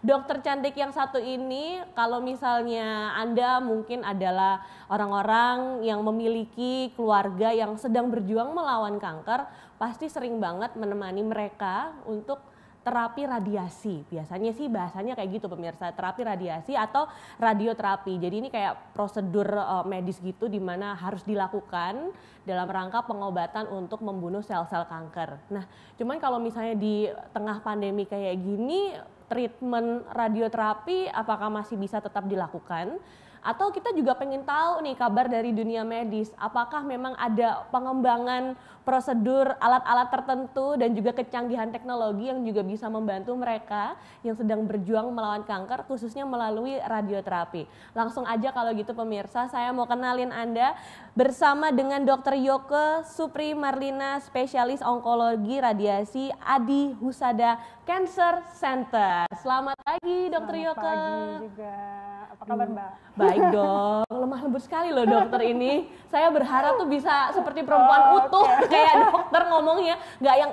dokter cantik yang satu ini, kalau misalnya Anda mungkin adalah orang-orang yang memiliki keluarga yang sedang berjuang melawan kanker, pasti sering banget menemani mereka untuk terapi radiasi. Biasanya sih bahasanya kayak gitu pemirsa, terapi radiasi atau radioterapi. Jadi ini kayak prosedur medis gitu di mana harus dilakukan dalam rangka pengobatan untuk membunuh sel-sel kanker. Nah, cuman kalau misalnya di tengah pandemi kayak gini, treatment radioterapi apakah masih bisa tetap dilakukan? Atau kita juga pengen tahu nih kabar dari dunia medis, apakah memang ada pengembangan prosedur alat-alat tertentu dan juga kecanggihan teknologi yang juga bisa membantu mereka yang sedang berjuang melawan kanker khususnya melalui radioterapi. Langsung aja kalau gitu pemirsa, saya mau kenalin Anda bersama dengan Dr. Yoke Supri Marlina, spesialis onkologi radiasi Adi Husada Cancer Center. Selamat pagi Dr. Yoke. Selamat pagi juga. Apa kabar Mbak? Baik dong, lemah lembut sekali loh dokter ini. Saya berharap tuh bisa seperti perempuan utuh, kayak dokter ngomongnya, nggak yang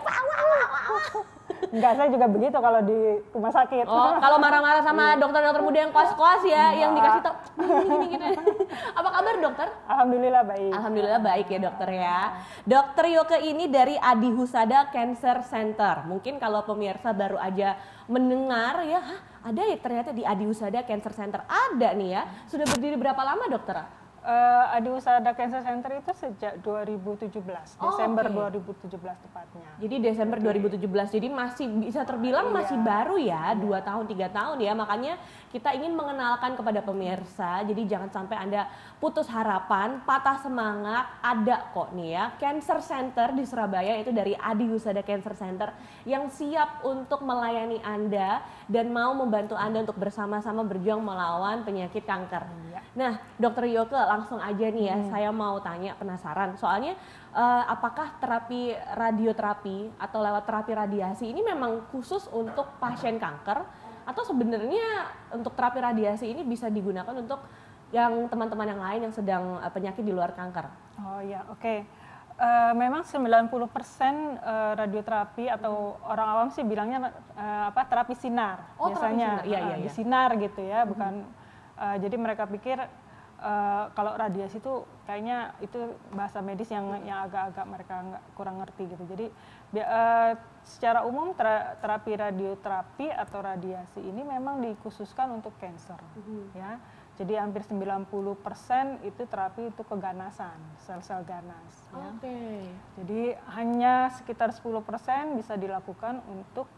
Enggak, saya juga begitu kalau di rumah sakit. Oh, kalau marah-marah sama dokter-dokter muda yang kos-kos ya, yang dikasih tau gini gitu. Apa kabar dokter? Alhamdulillah baik. Alhamdulillah baik ya dokter ya. Dokter Yoke ini dari Adi Husada Cancer Center. Mungkin kalau pemirsa baru aja mendengar ya, ada ya ternyata di Adi Husada Cancer Center. Ada nih ya. Sudah berdiri berapa lama dokter? Adi Husada Cancer Center itu sejak 2017, Desember 2017 tepatnya. Jadi Desember 2017, jadi masih bisa terbilang masih baru ya, 2 tahun 3 tahun ya. Makanya kita ingin mengenalkan kepada pemirsa, jadi jangan sampai Anda putus harapan, patah semangat, ada kok nih ya. Cancer Center di Surabaya itu dari Adi Husada Cancer Center yang siap untuk melayani Anda dan mau membantu Anda untuk bersama-sama berjuang melawan penyakit kanker. Nah, Dokter Yoke langsung aja nih ya, saya mau tanya, penasaran. Soalnya apakah terapi radioterapi atau lewat terapi radiasi ini memang khusus untuk pasien kanker atau sebenarnya untuk terapi radiasi ini bisa digunakan untuk yang teman-teman yang lain yang sedang penyakit di luar kanker? Oh ya, oke. Memang 90% radioterapi atau orang awam sih bilangnya terapi sinar. Biasanya terapi sinar. di sinar gitu ya, bukan jadi mereka pikir kalau radiasi itu kayaknya itu bahasa medis yang agak-agak mereka kurang ngerti gitu. Jadi secara umum terapi radioterapi atau radiasi ini memang dikhususkan untuk kanker ya. Jadi hampir 90% itu terapi itu keganasan, sel-sel ganas ya. Jadi hanya sekitar 10% bisa dilakukan untuk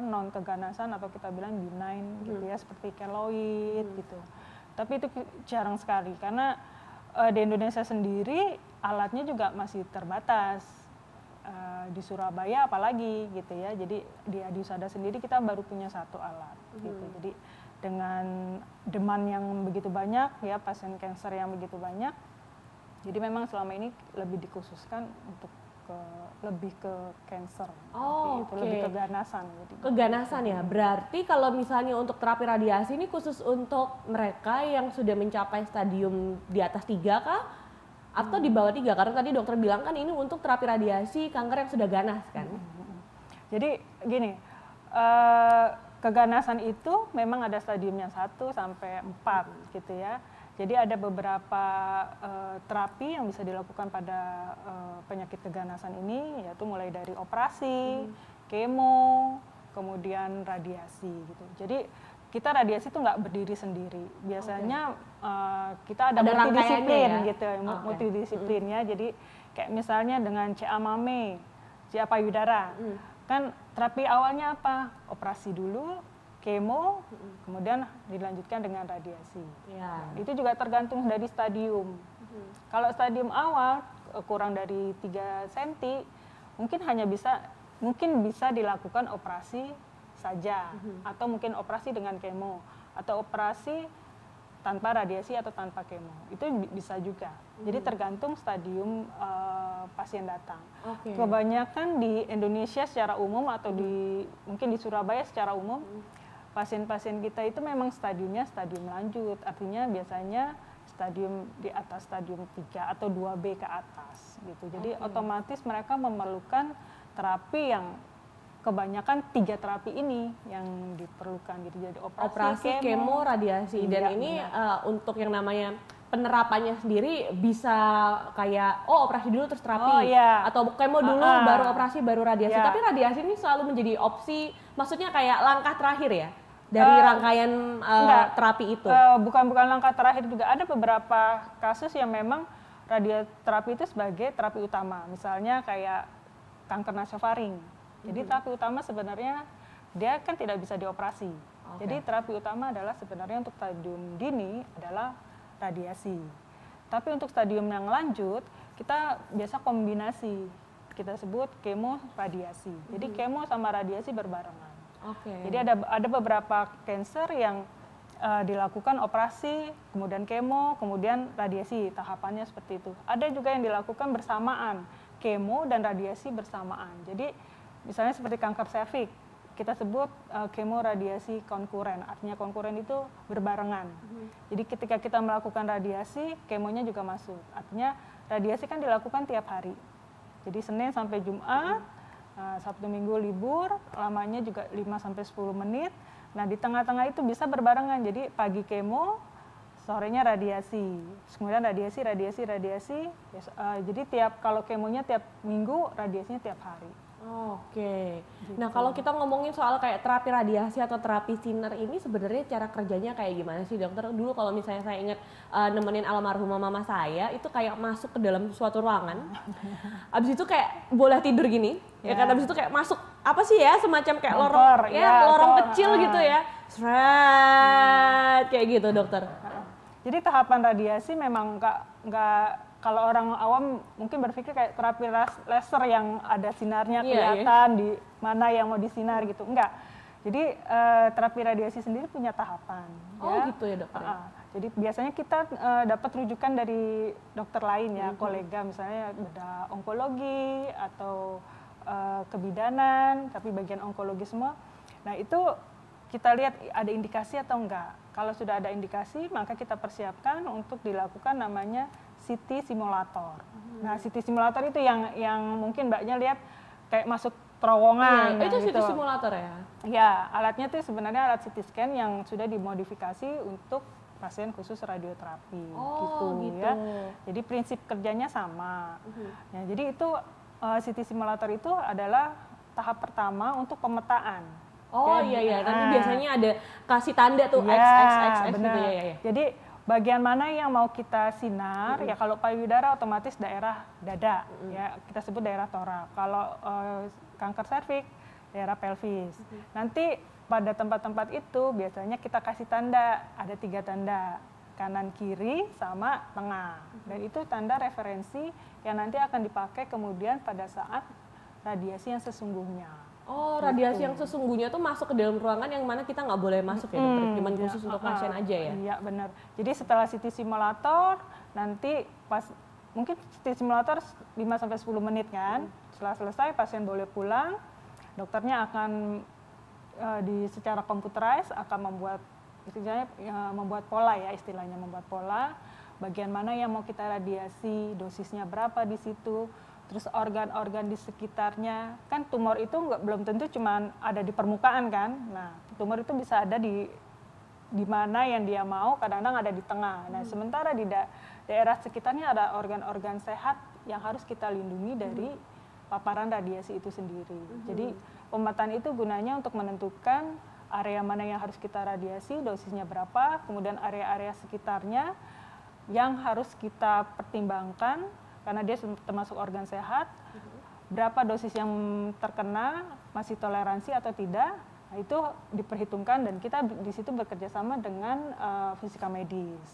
non keganasan atau kita bilang benign gitu ya, seperti keloid gitu. Tapi itu jarang sekali karena di Indonesia sendiri alatnya juga masih terbatas. Di Surabaya apalagi gitu ya. Jadi di Adi Husada sendiri kita baru punya 1 alat gitu. Jadi dengan demand yang begitu banyak ya, pasien kanker yang begitu banyak. Jadi memang selama ini lebih dikhususkan untuk lebih ke kanker, lebih keganasan. Keganasan ya, berarti kalau misalnya untuk terapi radiasi ini khusus untuk mereka yang sudah mencapai stadium di atas 3 kah? Atau di bawah 3? Karena tadi dokter bilang kan ini untuk terapi radiasi kanker yang sudah ganas kan? Jadi gini, keganasan itu memang ada stadiumnya 1 sampai 4 gitu ya. Jadi ada beberapa terapi yang bisa dilakukan pada penyakit keganasan ini, yaitu mulai dari operasi, kemo, kemudian radiasi gitu. Jadi kita radiasi itu nggak berdiri sendiri. Biasanya kita ada multidisiplin ya? Gitu, multidisiplin ya. Jadi kayak misalnya dengan CA mame, CA payudara, kan terapi awalnya apa? Operasi dulu, kemo, kemudian dilanjutkan dengan radiasi. Itu juga tergantung dari stadium. Kalau stadium awal kurang dari 3 cm, mungkin bisa dilakukan operasi saja, atau mungkin operasi dengan kemo, atau operasi tanpa radiasi atau tanpa kemo. Itu bisa juga. Jadi tergantung stadium pasien datang. Kebanyakan di Indonesia secara umum atau mungkin di Surabaya secara umum, pasien-pasien kita itu memang stadiumnya stadium lanjut, artinya biasanya stadium di atas stadium 3 atau 2B ke atas gitu. Jadi otomatis mereka memerlukan terapi yang kebanyakan 3 terapi ini yang diperlukan gitu. Jadi operasi, kemo, radiasi. Dan ini untuk yang namanya penerapannya sendiri bisa kayak operasi dulu terus terapi, atau kemo dulu baru operasi baru radiasi. Tapi radiasi ini selalu menjadi opsi, maksudnya kayak langkah terakhir ya dari rangkaian terapi itu. Bukan langkah terakhir juga, ada beberapa kasus yang memang radioterapi itu sebagai terapi utama. Misalnya kayak kanker nasofaring. Jadi terapi utama sebenarnya dia kan tidak bisa dioperasi. Jadi terapi utama adalah sebenarnya untuk stadium dini adalah radiasi. Tapi untuk stadium yang lanjut kita biasa kombinasi. Kita sebut kemo radiasi. Jadi kemo sama radiasi berbarengan. Jadi ada beberapa cancer yang dilakukan operasi, kemudian kemo, kemudian radiasi, tahapannya seperti itu. Ada juga yang dilakukan bersamaan, kemo dan radiasi bersamaan. Jadi misalnya seperti kanker serviks, kita sebut kemo radiasi konkuren. Artinya konkuren itu berbarengan. Jadi ketika kita melakukan radiasi, kemonya juga masuk. Artinya radiasi kan dilakukan tiap hari. Jadi Senin sampai Jumat, Sabtu Minggu libur, lamanya juga 5-10 menit. Nah di tengah-tengah itu bisa berbarengan. Jadi pagi kemo, sorenya radiasi. Kemudian radiasi. Jadi kalau kemonya tiap minggu, radiasinya tiap hari. Gitu. Nah kalau kita ngomongin soal kayak terapi radiasi atau terapi sinar ini sebenarnya cara kerjanya kayak gimana sih dokter? Dulu kalau misalnya saya ingat nemenin almarhumah mama saya itu kayak masuk ke dalam suatu ruangan, abis itu kayak boleh tidur gini, ya kan? Abis itu kayak masuk apa sih ya, semacam kayak lorong kecil gitu ya, kayak gitu dokter. Jadi tahapan radiasi memang nggak kalau orang awam mungkin berpikir kayak terapi laser yang ada sinarnya kelihatan di mana yang mau disinar gitu. Enggak. Jadi terapi radiasi sendiri punya tahapan. Gitu ya dokter. Jadi biasanya kita dapat rujukan dari dokter lain ya, kolega misalnya bedah onkologi atau kebidanan, tapi bagian onkologi semua. Nah itu kita lihat ada indikasi atau enggak. Kalau sudah ada indikasi, maka kita persiapkan untuk dilakukan namanya CT simulator. Nah, CT simulator itu yang mungkin Mbaknya lihat kayak masuk terowongan. Itu gitu. CT simulator ya? Ya, alatnya itu sebenarnya alat CT scan yang sudah dimodifikasi untuk pasien khusus radioterapi. Gitu. Ya. Jadi prinsip kerjanya sama. Ya, jadi itu CT simulator itu adalah tahap pertama untuk pemetaan. Nanti biasanya ada kasih tanda tuh X gitu ya. Jadi bagian mana yang mau kita sinar, ya kalau payudara otomatis daerah dada, ya kita sebut daerah torak. Kalau kanker serviks, daerah pelvis. Nanti pada tempat-tempat itu biasanya kita kasih tanda, ada 3 tanda, kanan, kiri, sama tengah. Dan itu tanda referensi yang nanti akan dipakai kemudian pada saat radiasi yang sesungguhnya. Radiasi yang sesungguhnya tuh masuk ke dalam ruangan yang mana kita nggak boleh masuk ya dokter, cuma khusus untuk pasien aja ya? Iya benar. Jadi setelah CT simulator, nanti mungkin CT simulator 5-10 menit kan, setelah selesai pasien boleh pulang, dokternya akan secara computerized akan membuat pola ya istilahnya, membuat pola, bagian mana yang mau kita radiasi, dosisnya berapa di situ, terus organ-organ di sekitarnya. Kan tumor itu belum tentu cuma ada di permukaan kan. Nah, tumor itu bisa ada di mana yang dia mau, kadang-kadang ada di tengah. Nah, sementara di daerah sekitarnya ada organ-organ sehat yang harus kita lindungi dari paparan radiasi itu sendiri. Jadi, pemetaan itu gunanya untuk menentukan area mana yang harus kita radiasi, dosisnya berapa, kemudian area-area sekitarnya yang harus kita pertimbangkan karena dia termasuk organ sehat, berapa dosis yang terkena, masih toleransi atau tidak, nah itu diperhitungkan dan kita di situ bekerja sama dengan fisika medis.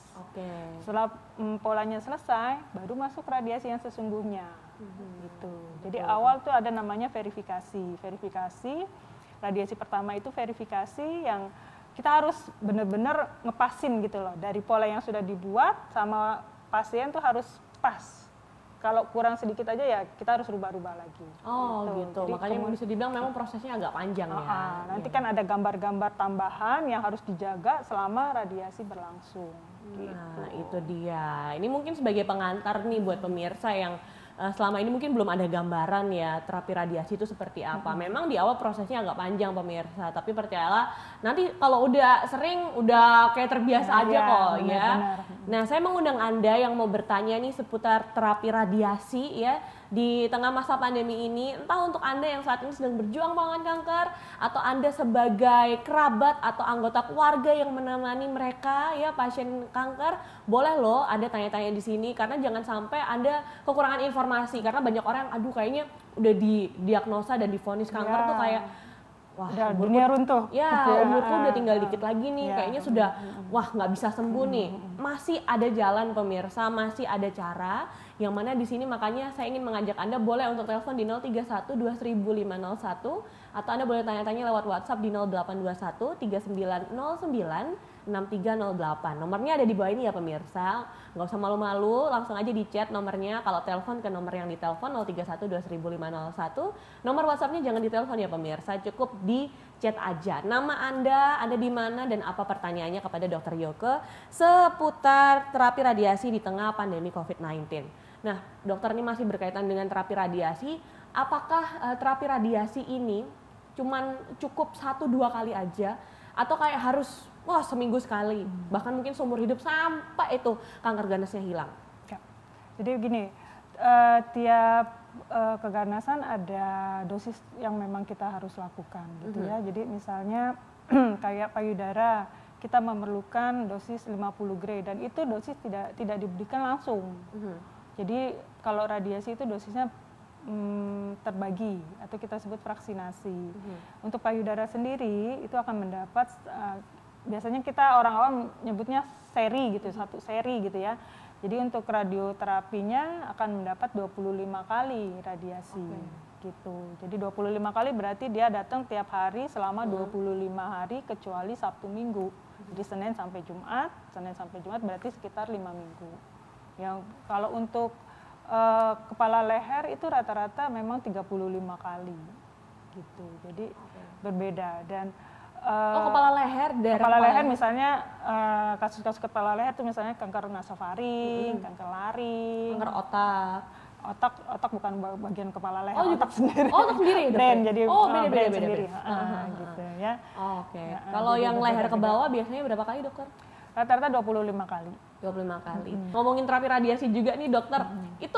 Setelah polanya selesai, baru masuk radiasi yang sesungguhnya. Gitu. Jadi awal tuh ada namanya verifikasi. Radiasi pertama itu verifikasi yang kita harus benar-benar ngepasin gitu loh, dari pola yang sudah dibuat sama pasien tuh harus pas. Kalau kurang sedikit aja ya kita harus rubah-rubah lagi. Gitu. Jadi makanya bisa dibilang memang prosesnya agak panjang ya. Nanti kan ada gambar-gambar tambahan yang harus dijaga selama radiasi berlangsung. Nah, itu dia. Ini mungkin sebagai pengantar nih buat pemirsa yang selama ini mungkin belum ada gambaran ya terapi radiasi itu seperti apa. Memang di awal prosesnya agak panjang pemirsa, tapi percayalah nanti kalau udah sering udah kayak terbiasa aja kok ya. Nah, saya mengundang Anda yang mau bertanya nih seputar terapi radiasi ya di tengah masa pandemi ini, entah untuk Anda yang saat ini sedang berjuang melawan kanker atau Anda sebagai kerabat atau anggota keluarga yang menemani mereka ya pasien kanker, boleh loh Anda tanya-tanya di sini karena jangan sampai Anda kekurangan informasi karena banyak orang aduh kayaknya udah didiagnosa dan divonis kanker tuh kayak wah dunia runtuh. Ya, umurku udah tinggal dikit lagi nih, kayaknya sudah wah nggak bisa sembuh nih. Masih ada jalan pemirsa, masih ada cara. Yang mana di sini makanya saya ingin mengajak Anda boleh untuk telepon di 031 2000501 atau Anda boleh tanya-tanya lewat WhatsApp di 0821 3909 6308. Nomornya ada di bawah ini ya pemirsa. Nggak usah malu-malu, langsung aja di chat nomornya. Kalau telepon ke nomor yang ditelepon 031 2000501. Nomor WhatsAppnya jangan ditelepon ya pemirsa, cukup di chat aja. Nama Anda di mana dan apa pertanyaannya kepada Dr. Yoke seputar terapi radiasi di tengah pandemi COVID-19. Nah, dokter ini masih berkaitan dengan terapi radiasi. Apakah terapi radiasi ini cuman cukup 1-2 kali aja atau kayak harus wah seminggu sekali, bahkan mungkin seumur hidup sampai itu kanker ganasnya hilang? Ya. Jadi begini, tiap keganasan ada dosis yang memang kita harus lakukan gitu ya. Jadi misalnya kayak payudara kita memerlukan dosis 50 gray dan itu dosis tidak diberikan langsung. Jadi kalau radiasi itu dosisnya terbagi atau kita sebut vaksinasi. Untuk payudara sendiri itu akan mendapat biasanya kita orang awam nyebutnya seri gitu, satu seri gitu ya. Jadi untuk radioterapinya akan mendapat 25 kali radiasi gitu. Jadi 25 kali berarti dia datang tiap hari selama 25 hari kecuali Sabtu Minggu. Jadi Senin sampai Jumat berarti sekitar 5 minggu. Yang kalau untuk kepala leher itu rata-rata memang 35 kali gitu. Jadi berbeda dan kepala leher, kepala leher misalnya kasus-kasus kepala leher itu misalnya kanker nasofaring, kanker laring, kanker otak bukan bagian kepala leher, otak sendiri. Otak sendiri. Brain, jadi beda sendiri. Gitu ya. Oke. Kalau yang leher ke bawah biasanya berapa kali, dokter? Rata-rata 25 kali. 25 kali. Ngomongin terapi radiasi juga nih, dokter. Itu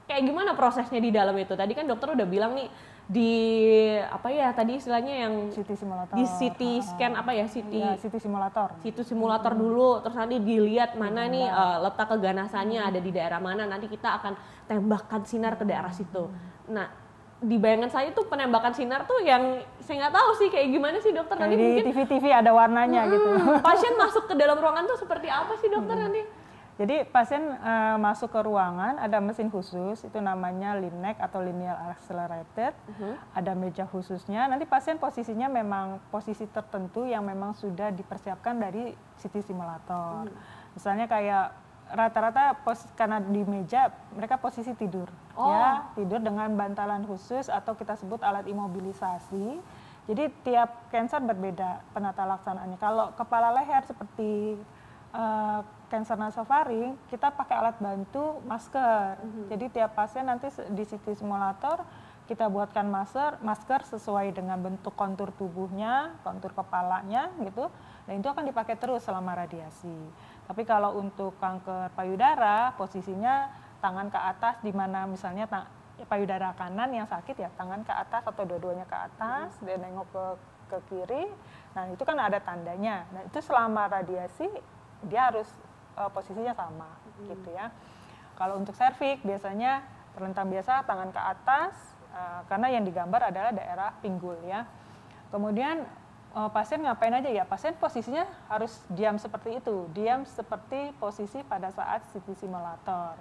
kayak gimana prosesnya di dalam itu? Tadi kan dokter udah bilang nih di apa ya tadi istilahnya yang CT simulator. Di CT scan apa ya CT simulator. CT simulator dulu, terus nanti dilihat mana nih letak keganasannya ada di daerah mana, nanti kita akan tembakkan sinar ke daerah situ. Nah, di bayangan saya tuh penembakan sinar tuh yang saya nggak tahu sih kayak gimana sih dokter nanti di mungkin TV-TV ada warnanya gitu. Pasien masuk ke dalam ruangan tuh seperti apa sih dokter nanti? Jadi pasien masuk ke ruangan ada mesin khusus itu namanya LINAC atau linear accelerated. Ada meja khususnya. Nanti pasien posisinya memang posisi tertentu yang memang sudah dipersiapkan dari CT simulator. Misalnya kayak rata-rata karena di meja mereka posisi tidur, ya tidur dengan bantalan khusus atau kita sebut alat imobilisasi. Jadi tiap cancer berbeda penata laksanaannya. Kalau kepala leher seperti cancer nasofaring, kita pakai alat bantu masker. Jadi tiap pasien nanti di CT simulator kita buatkan masker sesuai dengan bentuk kontur tubuhnya, kontur kepalanya gitu. Dan itu akan dipakai terus selama radiasi. Tapi kalau untuk kanker payudara, posisinya tangan ke atas, di mana misalnya payudara kanan yang sakit ya, tangan ke atas atau dua-duanya ke atas, dia nengok ke kiri, nah itu kan ada tandanya. Nah itu selama radiasi, dia harus posisinya sama gitu ya. Kalau untuk serviks, biasanya terlentang biasa, tangan ke atas, karena yang digambar adalah daerah pinggul ya. Kemudian pasien ngapain aja ya, pasien posisinya harus diam seperti itu, diam seperti posisi pada saat CT simulator.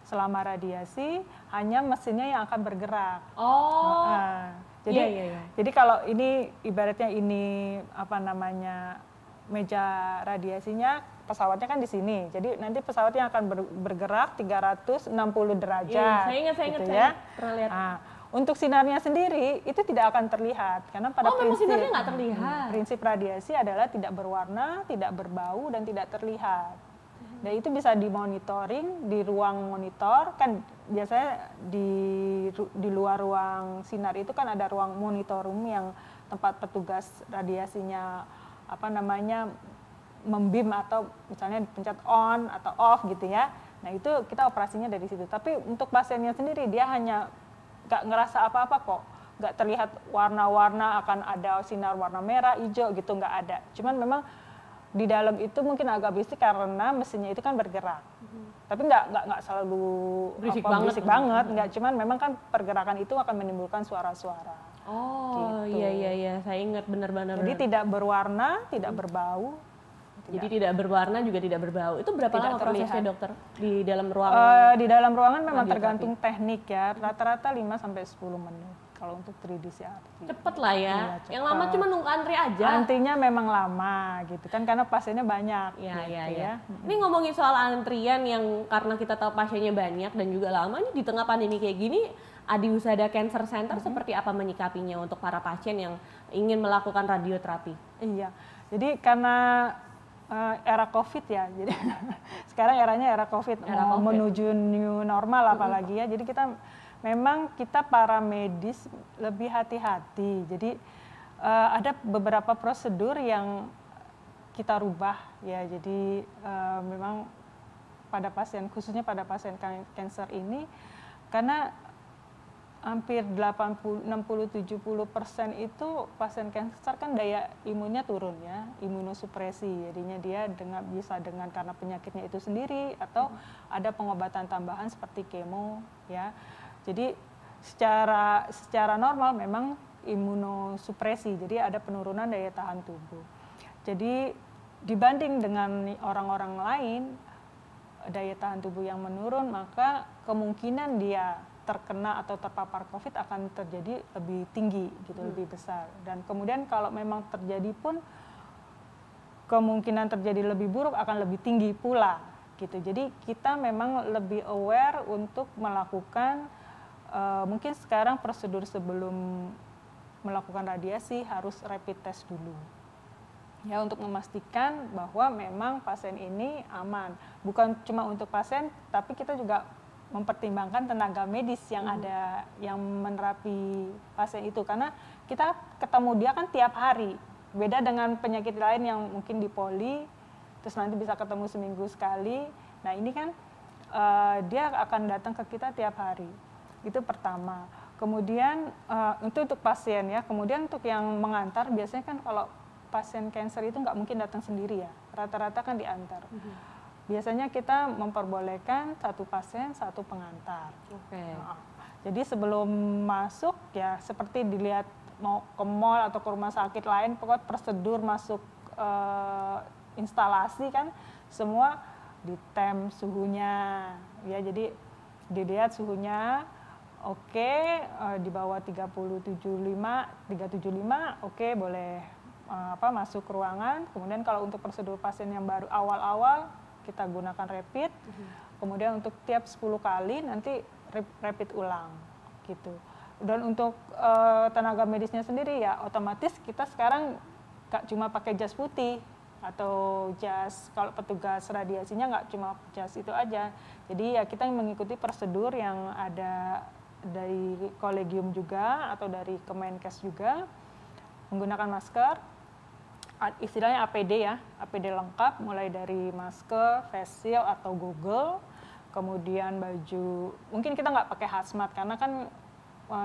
Selama radiasi hanya mesinnya yang akan bergerak. Jadi kalau ini ibaratnya ini apa namanya meja radiasinya, pesawatnya kan di sini. Jadi nanti pesawatnya akan bergerak 360 derajat. Saya ingat gitu ya. Pernah lihat. Untuk sinarnya sendiri itu tidak akan terlihat karena pada prinsip sinarnya nggak terlihat. Prinsip radiasi adalah tidak berwarna, tidak berbau dan tidak terlihat. Dan itu bisa dimonitoring di ruang monitor, kan biasanya di luar ruang sinar itu kan ada ruang monitor room yang tempat petugas radiasinya membim atau misalnya dipencet on atau off gitu ya. Nah itu kita operasinya dari situ. Tapi untuk pasiennya sendiri dia hanya nggak ngerasa apa-apa kok, nggak terlihat warna-warna akan ada sinar warna merah, hijau gitu, nggak ada. Cuman memang di dalam itu mungkin agak berisik karena mesinnya itu kan bergerak. Tapi nggak selalu berisik banget, nggak. Cuman memang kan pergerakan itu akan menimbulkan suara-suara. Oh gitu. Iya, saya ingat benar-benar. Jadi tidak berwarna, tidak berbau. Jadi tidak berwarna juga tidak berbau. Itu berapa lama prosesnya dokter di dalam ruangan? Di dalam ruangan memang tergantung teknik ya. Rata-rata 5 sampai 10 menit. Kalau untuk 3D CRT. Cepet lah ya. Cepet. Yang lama cuma nunggu antri aja. Antrinya memang lama gitu kan karena pasiennya banyak. Iya. Ini ngomongin soal antrian yang karena kita tahu pasiennya banyak dan juga lama, ini di tengah pandemi kayak gini, Adi Husada Cancer Center seperti apa menyikapinya untuk para pasien yang ingin melakukan radioterapi? Iya. Jadi karena era COVID ya, jadi sekarang eranya era COVID. Menuju new normal apalagi ya. Jadi kita para medis lebih hati-hati. Jadi ada beberapa prosedur yang kita rubah ya. Jadi memang pada pasien, khususnya pada pasien kanker ini, karena hampir 60-70% itu pasien kanker kan daya imunnya turun ya, imunosupresi. Jadinya dia bisa karena penyakitnya itu sendiri atau ada pengobatan tambahan seperti kemo ya. Jadi secara normal memang imunosupresi, jadi ada penurunan daya tahan tubuh. Jadi dibanding dengan orang-orang lain, daya tahan tubuh yang menurun, maka kemungkinan dia terkena atau terpapar COVID akan terjadi lebih tinggi gitu, lebih besar. Dan kemudian kalau memang terjadi pun kemungkinan terjadi lebih buruk akan lebih tinggi pula gitu. Jadi kita memang lebih aware untuk melakukan mungkin sekarang prosedur sebelum melakukan radiasi harus rapid test dulu. Ya, untuk memastikan bahwa memang pasien ini aman. Bukan cuma untuk pasien, tapi kita juga mempertimbangkan tenaga medis yang ada yang menerapi pasien itu, karena kita ketemu dia kan tiap hari. Beda dengan penyakit lain yang mungkin di poli terus nanti bisa ketemu seminggu sekali. Nah, ini kan dia akan datang ke kita tiap hari. Itu pertama. Kemudian itu untuk pasien ya. Kemudian untuk yang mengantar, biasanya kan kalau pasien kanker itu nggak mungkin datang sendiri ya. Rata-rata kan diantar. Biasanya kita memperbolehkan satu pasien, satu pengantar. Jadi sebelum masuk ya seperti dilihat mau ke mall atau ke rumah sakit lain, pokoknya prosedur masuk instalasi kan semua ditem suhunya. Ya, jadi dilihat suhunya di bawah 375, oke, boleh masuk ke ruangan. Kemudian kalau untuk prosedur pasien yang baru awal-awal kita gunakan rapid. Kemudian untuk tiap 10 kali nanti rapid ulang gitu. Dan untuk tenaga medisnya sendiri ya otomatis kita sekarang gak cuma pakai jas putih atau jas, kalau petugas radiasinya nggak cuma jas itu aja. Jadi ya kita mengikuti prosedur yang ada dari kolegium juga atau dari Kemenkes juga, menggunakan masker, istilahnya APD ya, APD lengkap mulai dari masker, face shield atau goggle, kemudian baju, mungkin kita nggak pakai hazmat karena kan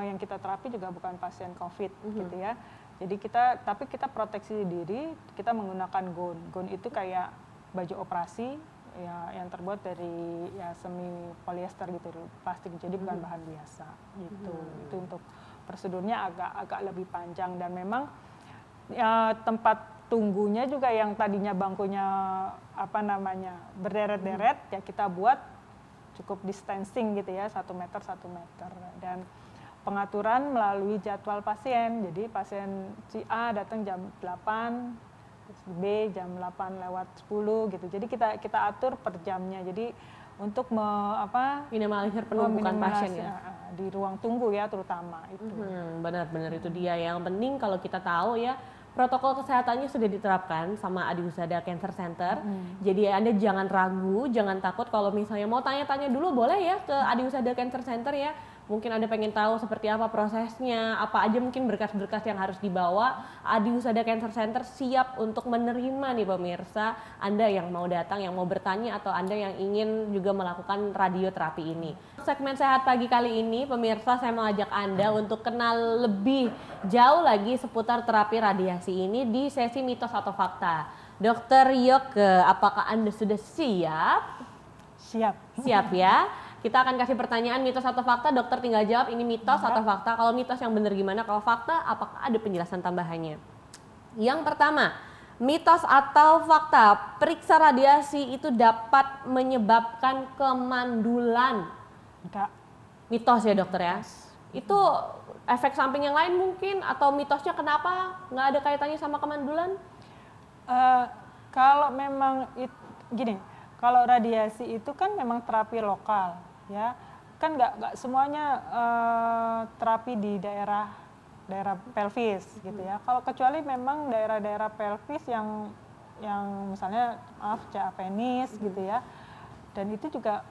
yang kita terapi juga bukan pasien COVID gitu ya. Jadi tapi kita proteksi diri, kita menggunakan gown. Gown itu kayak baju operasi ya, yang terbuat dari ya semi polyester gitu, plastik, jadi bukan bahan biasa gitu. Itu untuk prosedurnya agak lebih panjang, dan memang ya, tempat tunggunya juga yang tadinya bangkunya berderet-deret ya kita buat cukup distancing gitu ya, 1 meter 1 meter, dan pengaturan melalui jadwal pasien. Jadi pasien si A datang jam 8, B jam 8:10 gitu. Jadi kita atur per jamnya. Jadi untuk minimalisir penumpukan pasien ya di ruang tunggu ya terutama itu. Benar-benar itu dia. Yang penting kalau kita tahu ya protokol kesehatannya sudah diterapkan sama Adiwusada Cancer Center. Jadi Anda jangan ragu, jangan takut kalau misalnya mau tanya-tanya dulu boleh ya ke Adiwusada Cancer Center ya. Mungkin Anda pengen tahu seperti apa prosesnya, apa aja mungkin berkas-berkas yang harus dibawa. Adiwusada Cancer Center siap untuk menerima nih pemirsa, Anda yang mau datang, yang mau bertanya, atau Anda yang ingin juga melakukan radioterapi ini. Segmen Sehat Pagi kali ini, pemirsa, saya mengajak Anda untuk kenal lebih jauh lagi seputar terapi radiasi ini di sesi Mitos atau Fakta. Dokter Yoke, apakah Anda sudah siap? Siap. Siap ya. Kita akan kasih pertanyaan mitos atau fakta, dokter tinggal jawab ini mitos atau fakta. Kalau mitos yang benar gimana, kalau fakta apakah ada penjelasan tambahannya? Yang pertama, mitos atau fakta, periksa radiasi itu dapat menyebabkan kemandulan. Enggak. Mitos ya dokter ya? Itu efek samping yang lain mungkin, atau mitosnya kenapa nggak ada kaitannya sama kemandulan? Kalau memang gini, kalau radiasi itu kan memang terapi lokal, ya kan nggak semuanya terapi di daerah pelvis gitu ya. Kalau kecuali memang daerah-daerah pelvis yang misalnya penis gitu ya, dan itu juga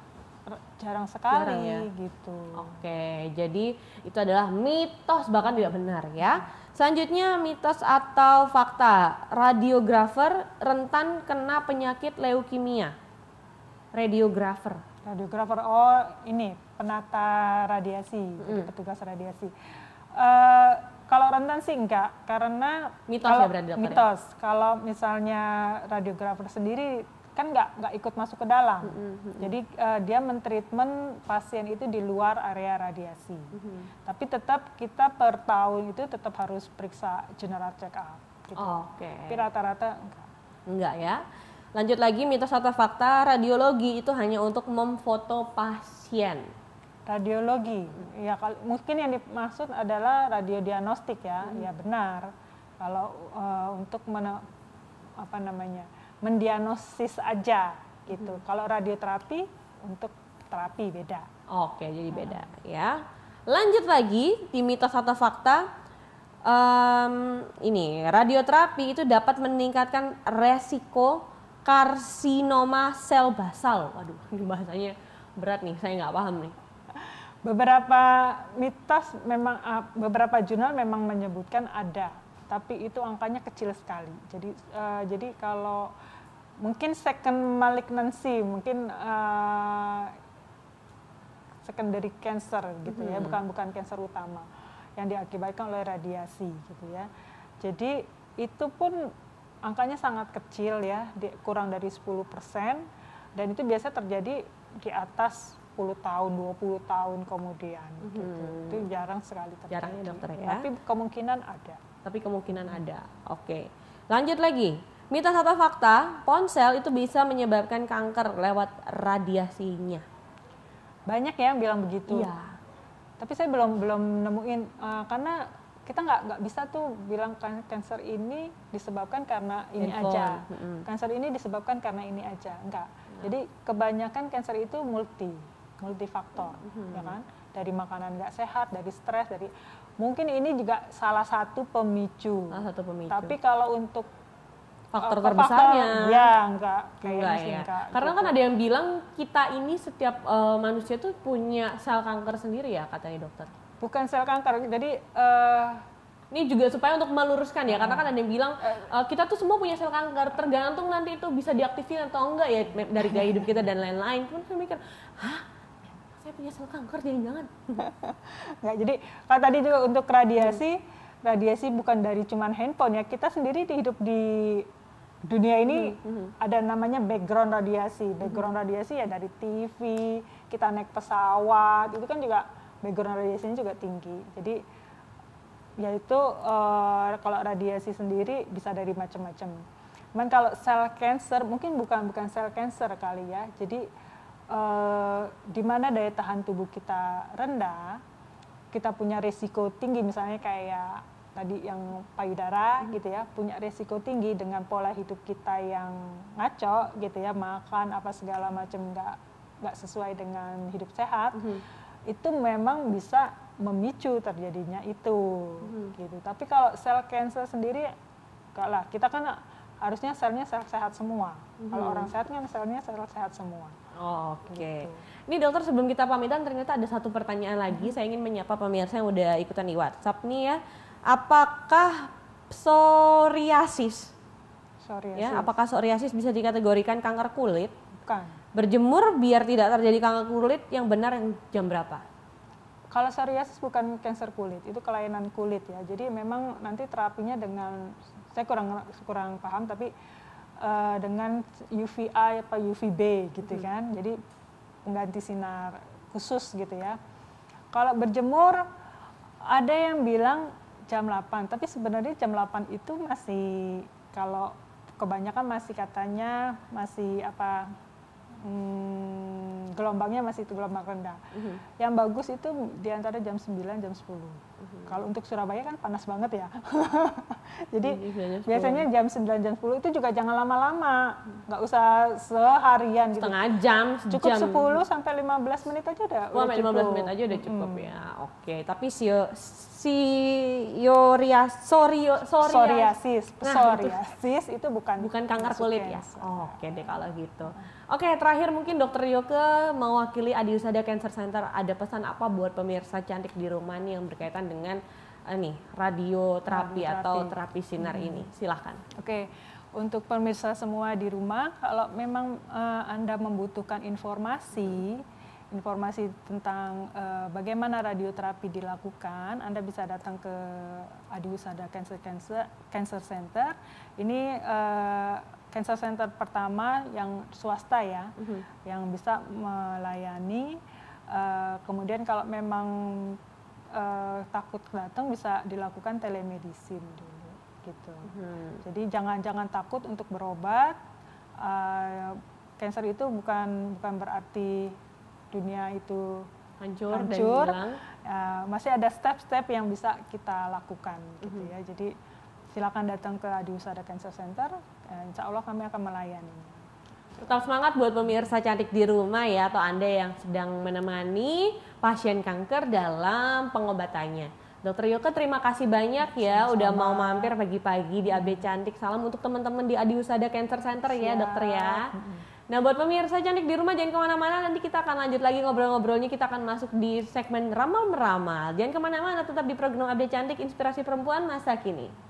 jarang sekali ya? Gitu. Oke, jadi itu adalah mitos, bahkan tidak benar ya. Selanjutnya mitos atau fakta, radiografer rentan kena penyakit leukemia. Radiografer, oh ini penata radiasi, jadi petugas radiasi. Kalau rentan sih enggak, karena mitos ya berarti dokter. Mitos. Ya? Kalau misalnya radiografer sendiri kan nggak ikut masuk ke dalam, jadi dia mentreatment pasien itu di luar area radiasi. Tapi tetap kita per tahun itu tetap harus periksa general check up. Gitu. Oke. Tapi rata-rata enggak ya. Lanjut lagi, mitos atau fakta, radiologi itu hanya untuk memfoto pasien. Radiologi, ya mungkin yang dimaksud adalah radiodiagnostik ya, ya benar. Kalau untuk mendiagnosis aja gitu. Kalau radioterapi untuk terapi beda. Oke, jadi beda ya. Lanjut lagi di mitos atau fakta, ini radioterapi itu dapat meningkatkan resiko karsinoma sel basal. Waduh, ini bahasanya berat nih, saya nggak paham nih. Beberapa mitos memang, beberapa jurnal memang menyebutkan ada, tapi itu angkanya kecil sekali. Jadi kalau mungkin second malignancy, mungkin secondary cancer gitu ya, bukan cancer utama yang diakibatkan oleh radiasi gitu ya. Jadi itu pun angkanya sangat kecil ya, kurang dari 10%, dan itu biasa terjadi di atas 10 tahun, 20 tahun kemudian. Gitu. Itu jarang sekali terjadi. Jarang ya dokter ya? Tapi kemungkinan ada. Oke. Lanjut lagi, mitos atau fakta, ponsel itu bisa menyebabkan kanker lewat radiasinya. Banyak ya yang bilang begitu. Iya. Tapi saya belum nemuin, karena kita nggak bisa tuh bilang kanker ini disebabkan karena ini aja, kanker ini disebabkan karena ini aja, enggak. Jadi kebanyakan kanker itu multifaktor, ya kan? Dari makanan nggak sehat, dari stres, dari mungkin ini juga salah satu pemicu. Tapi kalau untuk faktor terbesarnya, ya enggak ya. Karena kan ada yang bilang kita ini setiap manusia tuh punya sel kanker sendiri ya, katanya dokter. Bukan sel kanker, jadi ini juga supaya untuk meluruskan ya, karena kan ada yang bilang kita tuh semua punya sel kanker, tergantung nanti itu bisa diaktifin atau enggak ya dari gaya hidup kita dan lain-lain. Pun saya mikir, saya punya sel kanker jangan-jangan. Nggak, jadi kalau tadi juga untuk radiasi bukan dari cuman handphone ya, kita sendiri hidup di dunia ini ada namanya background radiasi. Background radiasi ya dari TV, kita naik pesawat, itu kan juga background radiasinya juga tinggi. Jadi yaitu kalau radiasi sendiri bisa dari macam-macam. Cuman kalau sel cancer mungkin bukan sel cancer kali ya. Jadi di mana daya tahan tubuh kita rendah, kita punya resiko tinggi, misalnya kayak tadi yang payudara gitu ya, punya resiko tinggi dengan pola hidup kita yang ngaco gitu ya, makan apa segala macam nggak sesuai dengan hidup sehat. Itu memang bisa memicu terjadinya itu gitu. Tapi kalau sel cancer sendiri enggak lah, kita kan harusnya selnya sel sehat semua. Kalau orang sehat kan selnya sel sehat semua. Oh, oke. Gitu. Ini dokter, sebelum kita pamitan ternyata ada satu pertanyaan lagi. Saya ingin menyapa pemirsa yang udah ikutan di WhatsApp nih ya. Apakah psoriasis? Ya, apakah psoriasis bisa dikategorikan kanker kulit? Bukan. Berjemur biar tidak terjadi kanker kulit yang benar yang jam berapa? Kalau psoriasis bukan kanker kulit, itu kelainan kulit ya. Jadi memang nanti terapinya dengan, saya kurang paham, tapi dengan UVA apa UVB gitu kan. Jadi pengganti sinar khusus gitu ya. Kalau berjemur ada yang bilang jam 8, tapi sebenarnya jam 8 itu masih, kalau kebanyakan masih katanya masih apa, gelombangnya masih itu gelombang rendah. Yang bagus itu di antara jam 9 jam 10. Kalau untuk Surabaya kan panas banget ya. Jadi biasanya jam 9 jam 10 itu juga jangan lama-lama. Nggak usah seharian gitu. Setengah jam, Cukup 10 sampai 15 menit aja udah cukup. 15 menit aja udah cukup ya. Oke, tapi psoriasis itu bukan kanker kulit ya. Oh, oke deh kalau gitu. Oke, terakhir mungkin Dokter Yoke mewakili Adiusada Cancer Center, ada pesan apa buat pemirsa cantik di rumah nih yang berkaitan dengan radioterapi atau terapi sinar ini? Silahkan. Oke, untuk pemirsa semua di rumah, kalau memang Anda membutuhkan informasi tentang bagaimana radioterapi dilakukan, Anda bisa datang ke Adiusada Cancer Center. Ini Cancer Center pertama yang swasta ya, yang bisa melayani. Kemudian kalau memang takut datang, bisa dilakukan telemedicine dulu, gitu. Jadi jangan takut untuk berobat. Cancer itu bukan berarti dunia itu hancur. Dan hilang. Masih ada step-step yang bisa kita lakukan, gitu ya. Jadi silakan datang ke Adiusada Cancer Center, insya Allah kami akan melayani. Tetap semangat buat pemirsa cantik di rumah ya, atau Anda yang sedang menemani pasien kanker dalam pengobatannya. Dokter Yoke, terima kasih banyak ya udah mau mampir pagi-pagi di AB Cantik. Salam untuk teman-teman di Adiusada Cancer Center ya dokter ya. Nah buat pemirsa cantik di rumah jangan kemana-mana, nanti kita akan lanjut lagi ngobrol-ngobrolnya, kita akan masuk di segmen Ramal Meramal. Jangan kemana-mana, tetap di program AB Cantik, Inspirasi Perempuan Masa Kini.